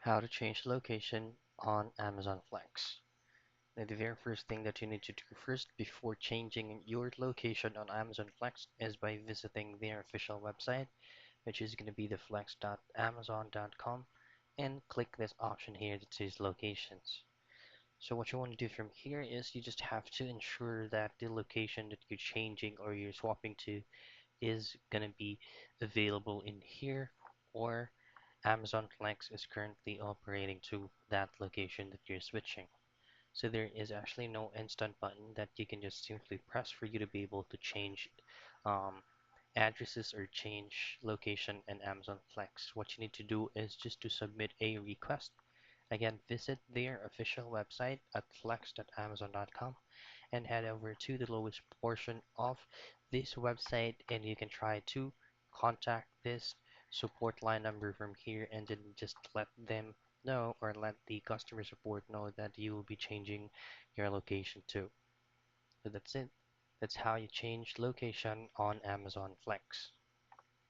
How to change location on Amazon Flex. Now, the very first thing that you need to do first before changing your location on Amazon Flex is by visiting their official website, which is going to be the flex.amazon.com, and click this option here that says locations. So what you want to do from here is you just have to ensure that the location that you're changing or you're swapping to is going to be available in here, or Amazon Flex is currently operating to that location that you're switching. So there is actually no instant button that you can just simply press for you to be able to change um, addresses or change location in Amazon Flex. What you need to do is just to submit a request. Again, visit their official website at flex.amazon.com and head over to the lowest portion of this website, and you can try to contact this support line number from here and then just let them know, or let the customer support know, that you will be changing your location too. So that's it. That's how you change location on Amazon Flex.